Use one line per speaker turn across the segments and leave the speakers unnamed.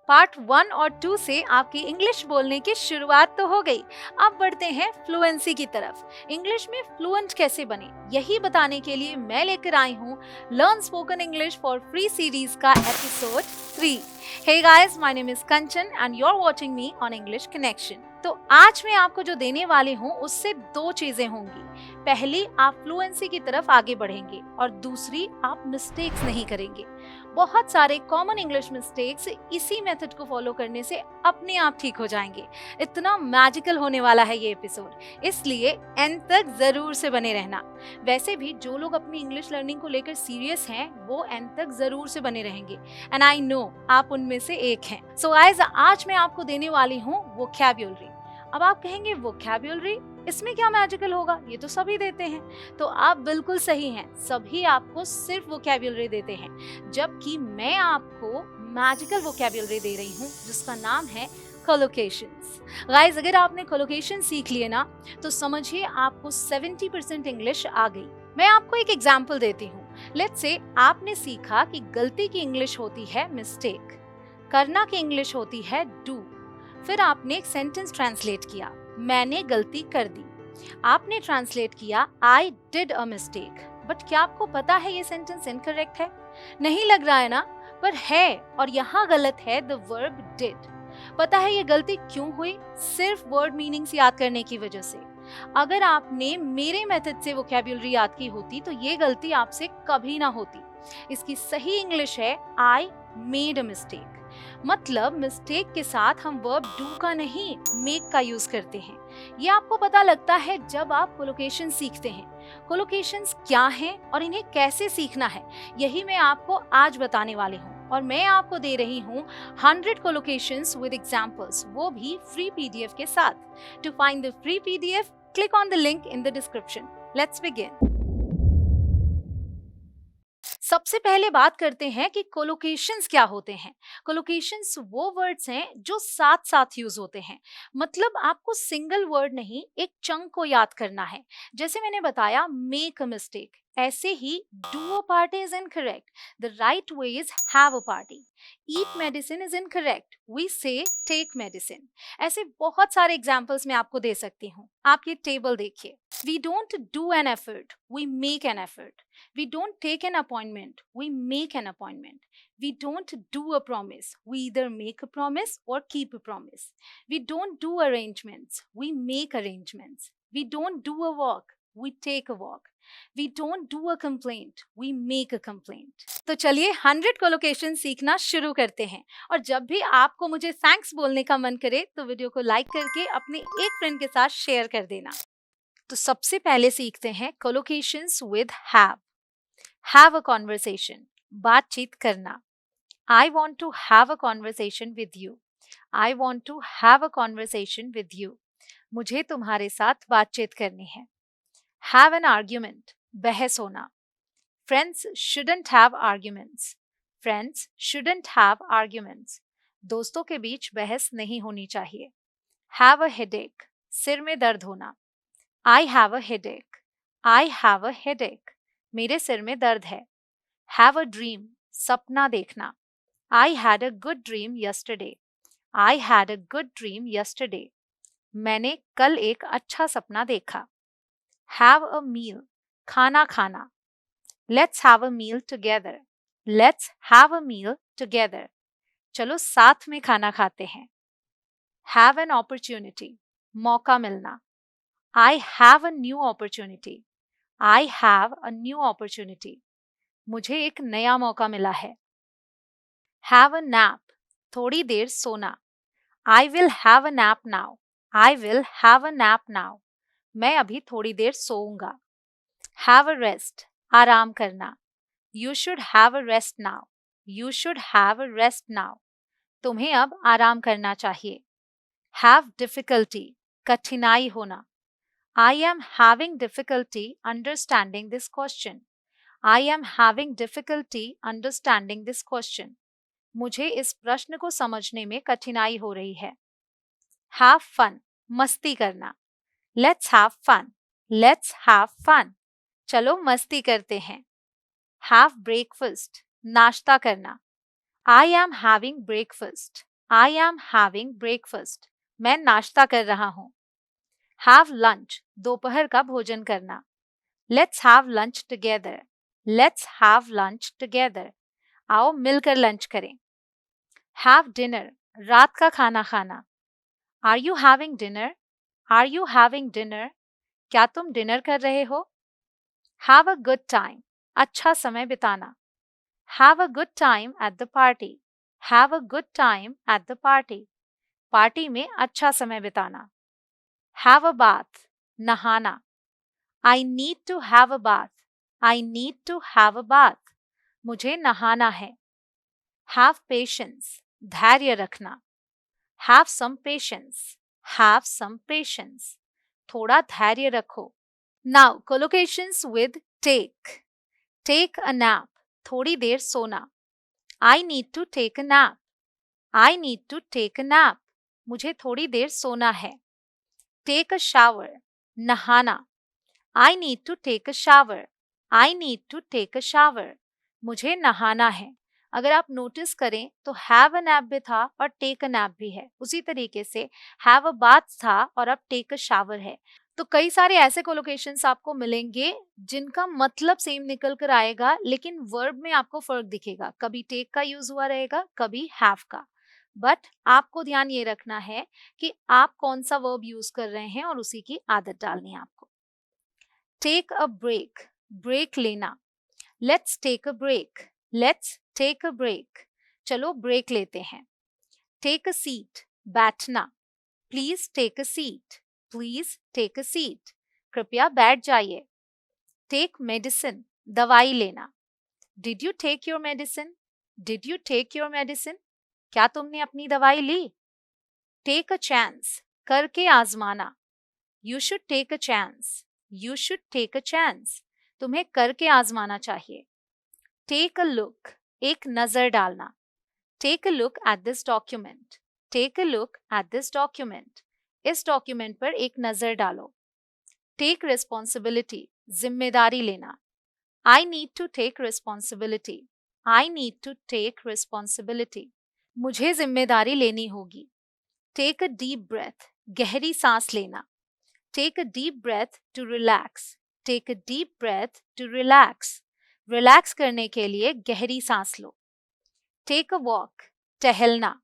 Part 1 और 2 से आपकी इंग्लिश बोलने की शुरुआत तो हो गई। अब बढ़ते हैं फ्लुएंसी की तरफ। इंग्लिश में फ्लुएंट कैसे बने, यही बताने के लिए मैं लेकर आई हूँ learn spoken English for free series का episode 3। Hey guys, my name is Kanchan and you're watching me on English Connection। तो आज मैं आपको जो देने वाली हूँ उससे दो चीजें होंगी। पहली, आप फ्लुएंसी की तरफ आगे बढ़ेंगे और दूसरी, आप मिस्टेक्स नहीं करेंगे। बहुत सारे कॉमन इंग्लिश मिस्टेक्स इसी मेथड को फॉलो करने से अपने आप ठीक हो जाएंगे। इतना मैजिकल होने वाला है ये एपिसोड, इसलिए एंड तक जरूर से बने रहना। वैसे भी जो लोग अपनी इंग्लिश लर्निंग को लेकर सीरियस हैं वो एंड तक जरूर से बने रहेंगे एंड आई नो आप उनमें से एक हैं। सो गाइस, आज मैं आपको देने वाली हूँ वोकैब्युलरी। अब आप कहेंगे वोकैब्युलरी, इसमें क्या मैजिकल होगा, ये तो सभी देते हैं। तो आप बिल्कुल सही हैं, सभी आपको सिर्फ वोकैब्युलरी देते हैं, जबकि मैं आपको मैजिकल वोकैब्युलरी दे रही हूँ जिसका नाम है कोलोकेशंस। गाइस, अगर आपने कोलोकेशन सीख लिए ना तो समझिए आपको 70% इंग्लिश आ गई। मैं आपको एक एग्जांपल देती हूँ। लेट्स से आपने सीखा कि गलती की इंग्लिश होती है मिस्टेक, करना की इंग्लिश होती है डू। फिर आपने एक सेंटेंस ट्रांसलेट किया, मैंने गलती कर दी। आपने ट्रांसलेट किया I did a mistake, but क्या आपको पता है ये सेंटेंस इनकरेक्ट है? नहीं लग रहा है ना? पर है, और यहाँ गलत है द वर्ब डिड। पता है ये गलती क्यों हुई? सिर्फ वर्ड मीनिंग्स याद करने की वजह से। अगर आपने मेरे मेथड से वोकैब्युलरी याद की होती तो ये गलती आपसे कभी ना होती। इसकी सही इंग्लिश है आई मेड अ मिस्टेक। मतलब मिस्टेक के साथ हम वर्ब डू का नहीं मेक का यूज करते हैं। ये आपको पता लगता है जब आप कोलोकेशन सीखते हैं। कोलोकेशंस क्या हैं और इन्हें कैसे सीखना है, यही मैं आपको आज बताने वाली हूँ। और मैं आपको दे रही हूँ 100 कोलोकेशंस विद एग्जांपल्स, वो भी फ्री पीडीएफ के साथ। To find the free PDF, click on the link in the description. Let's begin. सबसे पहले बात करते हैं कि कोलोकेशंस क्या होते हैं। कोलोकेशंस वो वर्ड्स हैं जो साथ साथ यूज होते हैं। मतलब आपको सिंगल वर्ड नहीं, एक चंक को याद करना है। जैसे मैंने बताया मेक अ मिस्टेक, ऐसे ही do a party is incorrect, the right way is have a party. Eat medicine is incorrect, we say take medicine. ऐसे बहुत सारे एग्जाम्पल्स मैं आपको दे सकती हूँ। आप ये टेबल देखिए, we don't do an effort, we make an effort. We don't take an appointment, we make an appointment. We don't do a promise, we either make a promise or keep a promise. We don't do arrangements, we make arrangements. We don't do a walk, we take a walk. We don't do a complaint, we make a complaint. तो चलिए 100 colocation सीखना शुरू करते हैं। और जब भी आपको मुझे थैंक्स बोलने का मन करे तो वीडियो को लाइक करके अपने एक फ्रेंड के साथ शेयर कर देना। तो सबसे पहले सीखते हैं collocations with have. Have a conversation, बातचीत करना। I want to have a conversation with you. I want to have a conversation with you. मुझे तुम्हारे साथ बातचीत करनी है। Have an argument, बहस होना। Friends shouldn't have arguments. Friends shouldn't have arguments. दोस्तों के बीच बहस नहीं होनी चाहिए। Have a headache, सिर में दर्द होना। I have a headache. I have a headache. मेरे सिर में दर्द है। Have a dream, सपना देखना। I had a good dream yesterday. I had a good dream yesterday. मैंने कल एक अच्छा सपना देखा। Have a meal, खाना खाना। Let's have a meal together. Let's have a meal together. चलो साथ में खाना खाते हैं। Have an opportunity, मौका मिलना। I have a new opportunity. I have a new opportunity. मुझे एक नया मौका मिला है। Have a nap, थोड़ी देर सोना। I will have a nap now. I will have a nap now. मैं अभी थोड़ी देर सोऊंगा। Have a rest, आराम करना। You should have a rest now. You should have a rest now. तुम्हें अब आराम करना चाहिए। Have difficulty, कठिनाई होना। I am having difficulty understanding this question. I am having difficulty understanding this question. मुझे इस प्रश्न को समझने में कठिनाई हो रही है। Have fun, मस्ती करना। Let's have fun. Let's have fun. चलो मस्ती करते हैं। Have breakfast, नाश्ता करना। I am having breakfast. I am having breakfast. मैं नाश्ता कर रहा हूँ. Have lunch. दोपहर का भोजन करना. Let's have lunch together. Let's have lunch together. आओ मिलकर लंच करें. Have dinner. रात का खाना खाना. Are you having dinner? Are you having dinner? क्या तुम डिनर कर रहे हो? Have a good time. अच्छा समय बिताना. Have a good time at the party. Have a good time at the party. Party में अच्छा समय बिताना. Have a bath. नहाना. I need to have a bath. I need to have a bath. मुझे नहाना है. Have patience. धैर्य रखना. Have some patience. Have some patience. थोड़ा धैर्य रखो. Now, collocations with take. Take a nap. थोड़ी देर सोना. I need to take a nap. I need to take a nap. मुझे थोड़ी देर सोना है. Take a shower. नहाना. I need to take a shower. I need to take a shower. मुझे नहाना है. अगर आप नोटिस करें तो have a nap भी था और take a nap भी है. उसी तरीके से have a bath था और अब take a shower है. तो कई सारे ऐसे कोलोकेशंस आपको मिलेंगे जिनका मतलब सेम निकल कर आएगा, लेकिन वर्ब में आपको फर्क दिखेगा. कभी टेक का यूज हुआ रहेगा, कभी हैव का. बट आपको ध्यान ये रखना है कि आप कौन सा वर्ब यूज कर रहे हैं और उसी की आदत डालनी है आपको. Take a break. ब्रेक लेना. Let's take a break. Let's take a break. चलो ब्रेक लेते हैं. Take a seat. बैठना. Please take a seat. Please take a seat. कृपया बैठ जाइए. Take medicine. दवाई लेना. Did you take your medicine? Did you take your medicine? क्या तुमने अपनी दवाई ली? Take a chance. करके आजमाना. You should take a chance. You should take a chance. तुम्हें करके आजमाना चाहिए. Take a look. एक नजर डालना. Take a look at this document. Take a look at this document. इस डॉक्यूमेंट पर एक नजर डालो. Take responsibility. जिम्मेदारी लेना. I need to take responsibility. I need to take responsibility. मुझे जिम्मेदारी लेनी होगी. Take a deep breath. गहरी सांस लेना. Take a deep breath to relax. Take a deep breath to relax. Relax करने के लिए गहरी सांस लो. Take a walk. टहलना.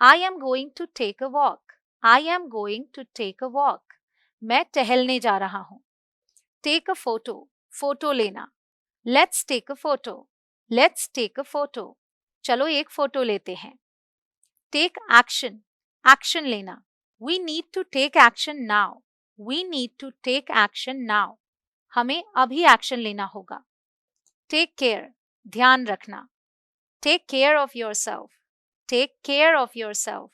I am going to take a walk. I am going to take a walk. मैं टहलने जा रहा हूं. Take a photo. फोटो लेना. Let's take a photo. Let's take a photo. चलो एक फोटो लेते हैं. Take action. एक्शन लेना. We need to take action now. We need to take action now. हमें अभी एक्शन लेना होगा. Take care. ध्यान रखना. Take care of your self. Take care of yourself.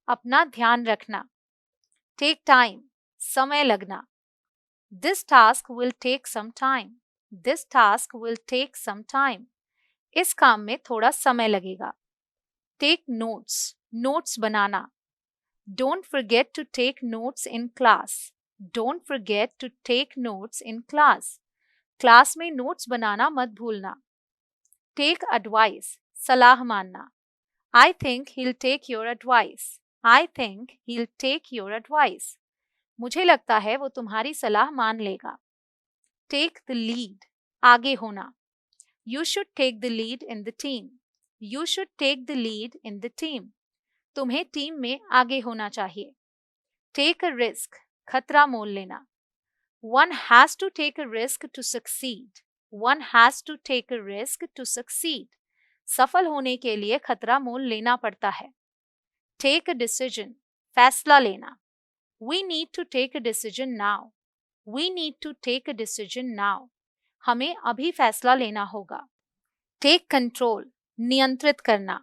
अपना ध्यान रखना. Take time. समय लगना. This task will take some time. This task will take some time. इस काम में थोड़ा समय लगेगा. Take notes. नोट्स बनाना. Don't forget to take notes in class. Don't forget to take notes in class. Class में नोट्स बनाना मत भूलना. Take advice. सलाह मानना. I think he'll take your advice. I think he'll take your advice. मुझे लगता है वो तुम्हारी सलाह मान लेगा. Take the lead. आगे होना. You should take the lead in the team. You should take the lead in the team. तुम्हें टीम में आगे होना चाहिए. Take a risk. खतरा मोल लेना. One has to take a risk to succeed. One has to take a risk to succeed. सफल होने के लिए खतरा मोल लेना पड़ता है. Take a decision. फैसला लेना. We need to take a decision now. We need to take a decision now. हमें अभी फैसला लेना होगा. Take control. नियंत्रित करना.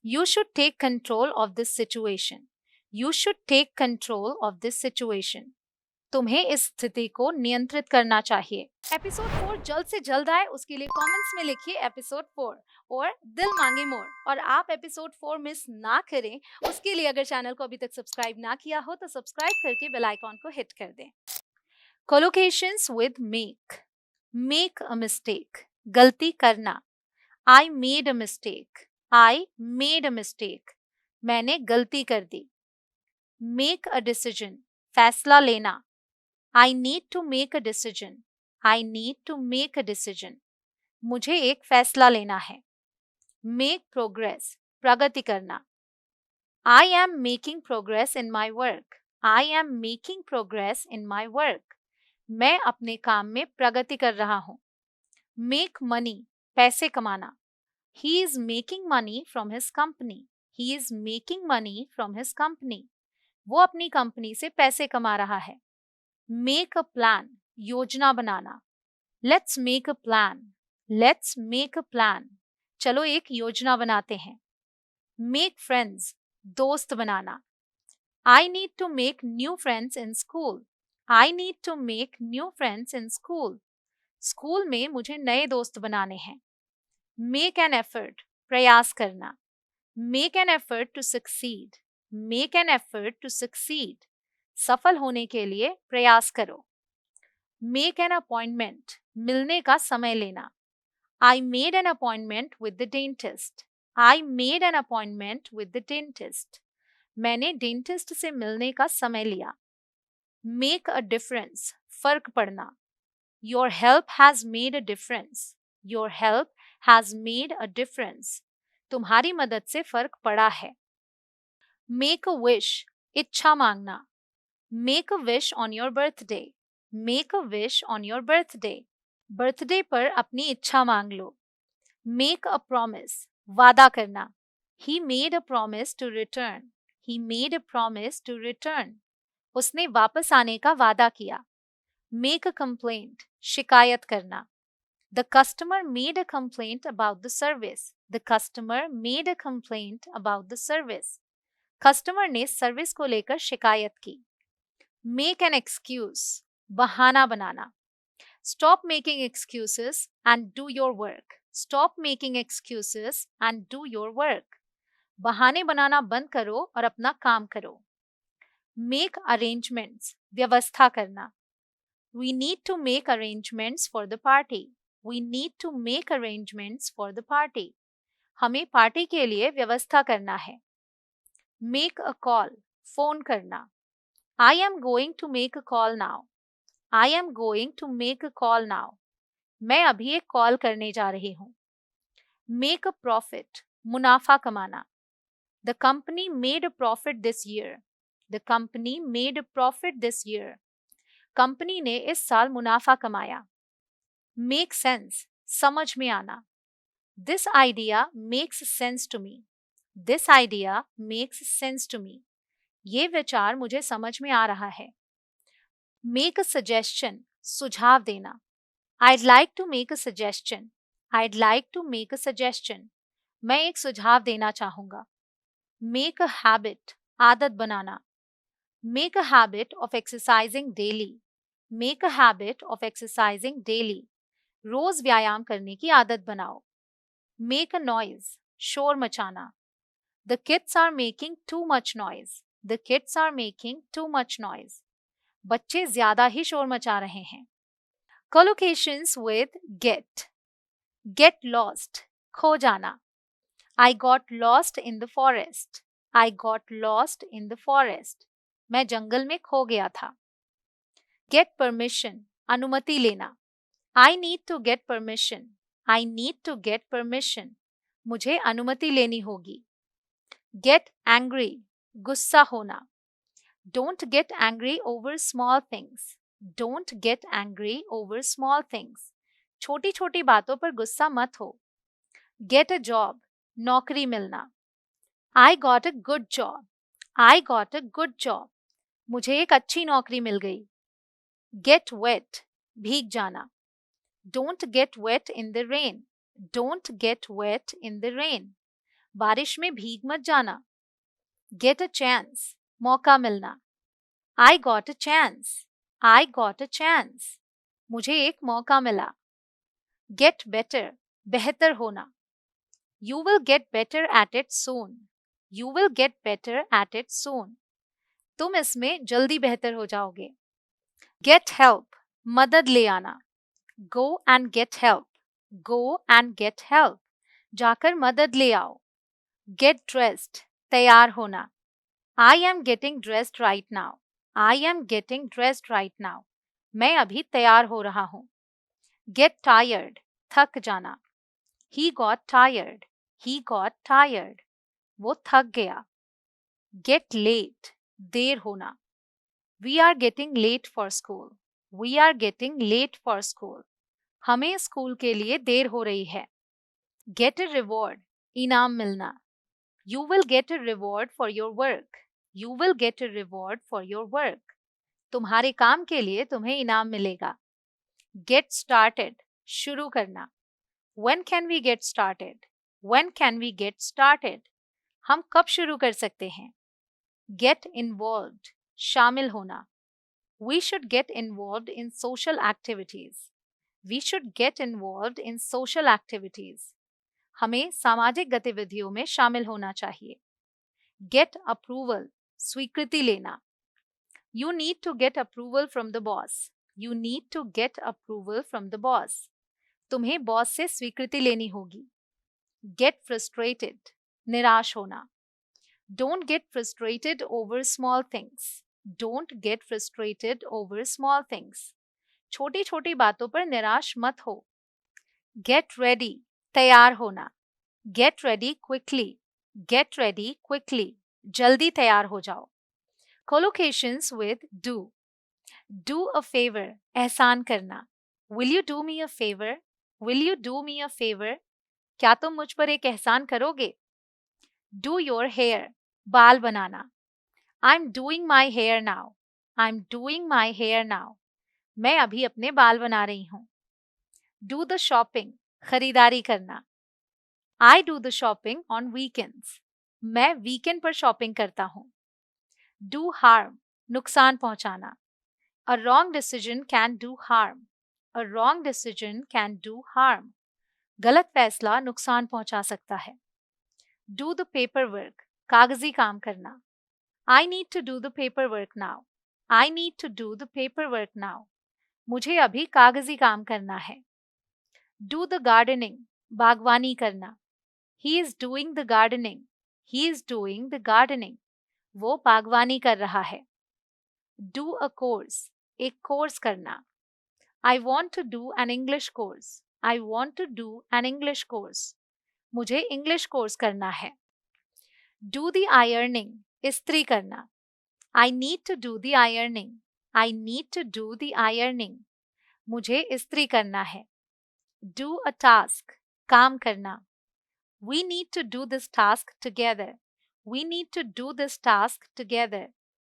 You should take control of this situation. You should take control of this situation. तुम्हें इस स्थिति को नियंत्रित करना चाहिए. एपिसोड 4 जल्द से जल्द आए उसके लिए कमेंट्स में लिखिए एपिसोड 4 और दिल मांगे मोर. और आप एपिसोड 4 मिस ना करें उसके लिए अगर चैनल को अभी तक सब्सक्राइब ना किया हो तो सब्सक्राइब करके बेल आइकॉन को हिट कर दें. Collocations with make. Make a mistake. गलती करना. I made a mistake. I made a mistake. मैंने गलती कर दी। मेक अ डिसीजन, फैसला लेना। I need to make a decision, I need to make a decision. मुझे एक फैसला लेना है। मेक प्रोग्रेस, प्रगति करना। I am making progress in my work, I am making progress in my work. मैं अपने काम में प्रगति कर रहा हूँ। मेक मनी, पैसे कमाना। He is making money from his company, he is making money from his company. वो अपनी कंपनी से पैसे कमा रहा है। मेक अ प्लान, योजना बनाना। Let's make a plan, let's make a plan. चलो एक योजना बनाते हैं। मेक फ्रेंड्स, दोस्त बनाना। I need to make new friends in school, I need to make new friends in school. School में मुझे नए दोस्त बनाने हैं। मेक एन एफर्ट, प्रयास करना। Make an effort to succeed, make an effort to succeed. सफल होने के लिए प्रयास करो। मेक एन अपॉइंटमेंट, मिलने का समय लेना। I made an appointment with the dentist, I made an appointment with the dentist. मैंने डेंटिस्ट से मिलने का समय लिया। मेक अ डिफरेंस, फर्क पड़ना। Your help has made a difference, your help has made a difference. तुम्हारी मदद से फर्क पड़ा है। मेक अ विश, इच्छा मांगना। Make a wish on your birthday, make a wish on your birthday. Birthday पर अपनी इच्छा मांग लो। मेक अ प्रॉमिस, वादा करना। He made a promise to return, he made a promise to return. उसने वापस आने का वादा किया। मेक अ कंप्लेंट, शिकायत करना। The customer made a complaint about the service, the customer made a complaint about the service. Customer ने service को लेकर शिकायत की। मेक एन एक्सक्यूज, बहाना बनाना। Stop making excuses and do your work, stop making excuses and do your work. बहाने बनाना बंद करो और अपना काम करो। मेक अरेंजमेंट्स, व्यवस्था करना। We need to make arrangements for the party, we need to make arrangements for the party. हमें पार्टी के लिए व्यवस्था करना है। मेक अ कॉल, फोन करना। I am going to make a call now, I am going to make a call now. मैं अभी एक कॉल करने जा रही हूँ। मेक अ प्रॉफिट, मुनाफा कमाना। The company made a profit this year, the company made a profit this year. Company ने इस साल मुनाफा कमाया। मेक सेंस, समझ में आना। This idea makes sense to me, this idea makes sense to me. ये विचार मुझे समझ में आ रहा है। मेक अ सजेशन, सुझाव देना। I'd like to make a suggestion, I'd like to make a suggestion। मैं एक सुझाव देना चाहूंगा। Make a habit, आदत बनाना। Make a habit of exercising daily, make a habit of exercising daily। रोज व्यायाम करने की आदत बनाओ। Make a noise, शोर मचाना। The kids are making too much noise, the kids are making too much noise। बच्चे ज्यादा ही शोर मचा रहे हैं। Collocations with get, get lost, खो जाना। I got lost in the forest, I got lost in the forest। मैं जंगल में खो गया था। Get permission, अनुमति लेना। I need to get permission, I need to get permission। मुझे अनुमति लेनी होगी। Get angry, गुस्सा होना। Don't get angry over small things, don't get angry over small things। छोटी छोटी बातों पर गुस्सा मत हो। Get a job, नौकरी मिलना। I got a good job, I got a good job। मुझे एक अच्छी नौकरी मिल गई। Get wet, भीग जाना। Don't get wet in the rain, don't get wet in the rain। बारिश में भीग मत जाना। Get a chance, मौका मिलना। I got a chance, I got a chance। मुझे एक मौका मिला। Get better, बेहतर होना। You will get better at it soon, you will get better at it soon। तुम इसमें जल्दी बेहतर हो जाओगे। Get help, मदद ले आना। Go and get help, go and get help। जाकर मदद ले आओ। Get dressed, तैयार होना। I am getting dressed right now. I am getting dressed right now. मैं अभी तैयार हो रहा हूँ। Get tired. थक जाना। He got tired. He got tired. वो थक गया। Get late. देर होना। We are getting late for school. We are getting late for school. हमें स्कूल के लिए देर हो रही है। Get a reward. इनाम मिलना। You will get a reward for your work. You will get a reward for your work. तुम्हारे काम के लिए तुम्हें इनाम मिलेगा। Get started. शुरू करना। When can we get started? When can we get started? हम कब शुरू कर सकते हैं? Get involved. शामिल होना। We should get involved in social activities. We should get involved in social activities. हमें सामाजिक गतिविधियों में शामिल होना चाहिए। Get approval. स्वीकृति लेना। You need to get approval from the boss. You need to get approval from the boss. तुम्हें बॉस से स्वीकृति लेनी होगी। Get frustrated. निराश होना। Don't get frustrated over small things. Don't get frustrated over small things. छोटी छोटी बातों पर निराश मत हो। Get ready. तैयार होना। Get ready quickly. Get ready quickly. जल्दी तैयार हो जाओ। Collocations with do. Do a favor. एहसान करना। Will you do me a favor? Will you do me a favor? क्या तुम मुझ पर एक एहसान करोगे? Do your hair. बाल बनाना। I'm doing my hair now. I'm doing my hair now. मैं अभी अपने बाल बना रही हूँ। Do the shopping. खरीदारी करना। I do the shopping on weekends. मैं वीकेंड पर शॉपिंग करता हूँ। Do harm. नुकसान पहुंचाना। A wrong decision can do harm. A wrong decision can do harm. गलत फैसला नुकसान पहुंचा सकता है। Do the paperwork. कागजी काम करना। I need to do the paperwork now. I need to do the paperwork now. मुझे अभी कागजी काम करना है। Do the gardening. बागवानी करना। He is doing the gardening. He is doing the gardening. वो बागवानी कर रहा है। Do a course. एक कोर्स करना। I want to do an English course. I want to do an English course. मुझे इंग्लिश कोर्स करना है। Do the ironing. इस्त्री करना। I need to do the ironing. I need to do the ironing. मुझे इस्त्री करना है। Do a task. काम करना। We need to do this task together. We need to do this task together.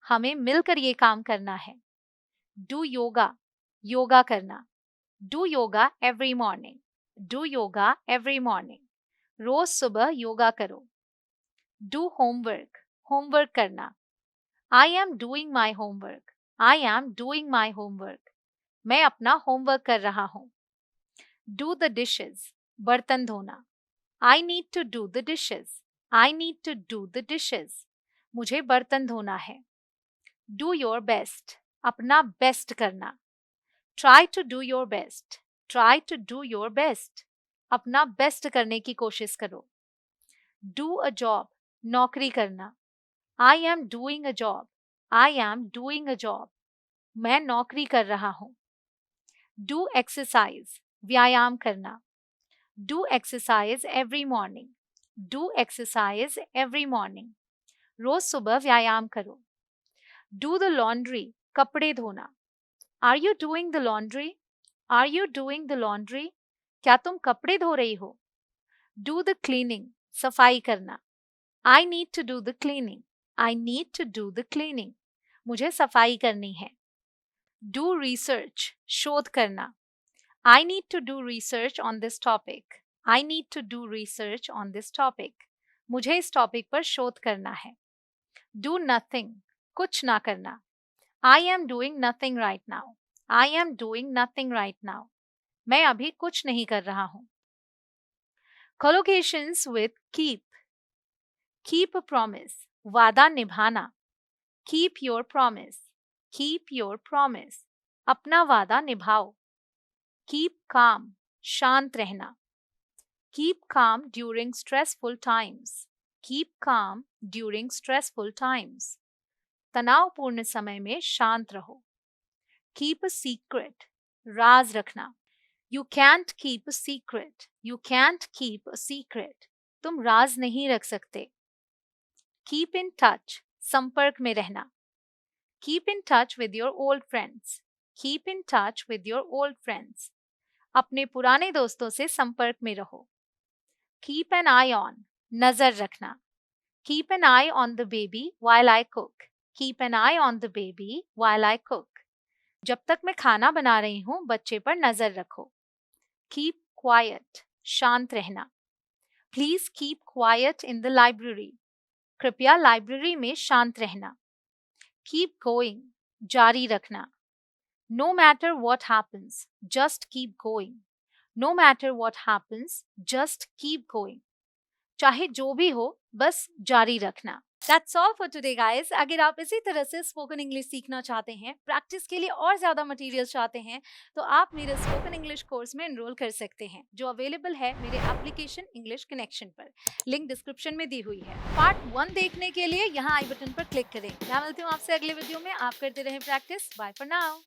हमें मिलकर ये काम करना है। Do yoga. योगा करना। Do yoga every morning. Do yoga every morning. रोज सुबह योगा करो। Do homework. होमवर्क करना। I am doing my homework. I am doing my homework. मैं अपना होमवर्क कर रहा हूँ। Do the dishes. बर्तन धोना। I need to do the dishes. I need to do the dishes. मुझे बर्तन धोना है। Do your best. अपना बेस्ट करना। Try to do your best. Try to do your best. अपना बेस्ट करने की कोशिश करो। Do a job. नौकरी करना। I am doing a job. I am doing a job. मैं नौकरी कर रहा हूँ। Do exercise. व्यायाम करना। Do exercise every morning. Do exercise every morning. रोज सुबह व्यायाम करो। Do the laundry. कपड़े धोना। Are you doing the laundry? Are you doing the laundry? क्या तुम कपड़े धो रही हो? Do the cleaning. सफाई करना। I need to do the cleaning. I need to do the cleaning. मुझे सफाई करनी है। Do research. शोध करना। I need to do research on this topic. I need to do research on this topic. मुझे इस टॉपिक पर शोध करना है। Do nothing. कुछ ना करना। I am doing nothing right now. I am doing nothing right now. मैं अभी कुछ नहीं कर रहा हूँ। Collocations with keep. Keep a promise. वादा निभाना। Keep your promise. Keep your promise. अपना वादा निभाओ। Keep calm. शांत रहना। Keep calm during stressful times. Keep calm during stressful times. तनावपूर्ण समय में शांत रहो। कीप अ सीक्रेट, राज रखना। You can't keep a secret, you can't keep a secret, तुम राज नहीं रख सकते। कीप इन टच, संपर्क में रहना। Keep in touch with your old friends, keep in touch with your old friends, अपने पुराने दोस्तों से संपर्क में रहो। कीप एन आई ऑन, नजर रखना। Keep an I on the baby while I cook, keep an I on the baby while I cook, जब तक मैं खाना बना रही हूँ बच्चे पर नजर रखो। कीप क्वाइट, शांत रहना। Please keep quiet in the library, कृपया लाइब्रेरी में शांत रहना। कीप गोइंग, जारी रखना। No matter what happens, just keep going, no matter what happens, just keep going, चाहे जो भी हो बस जारी रखना। That's all for today guys। अगर आप इसी तरह से स्पोकन इंग्लिश सीखना चाहते हैं, प्रैक्टिस के लिए और ज़्यादा मटेरियल्स चाहते हैं, तो आप मेरे स्पोकन इंग्लिश कोर्स में एनरोल कर सकते हैं, जो अवेलेबल है मेरे एप्लीकेशन इंग्लिश कनेक्शन पर। लिंक डिस्क्रिप्शन में दी हुई है। पार्ट 1 देखने के लिए यहाँ आई बटन पर क्लिक करें। मैं मिलती हूँ आपसे अगले वीडियो में। आप करते रहें प्रैक्टिस। Bye for now.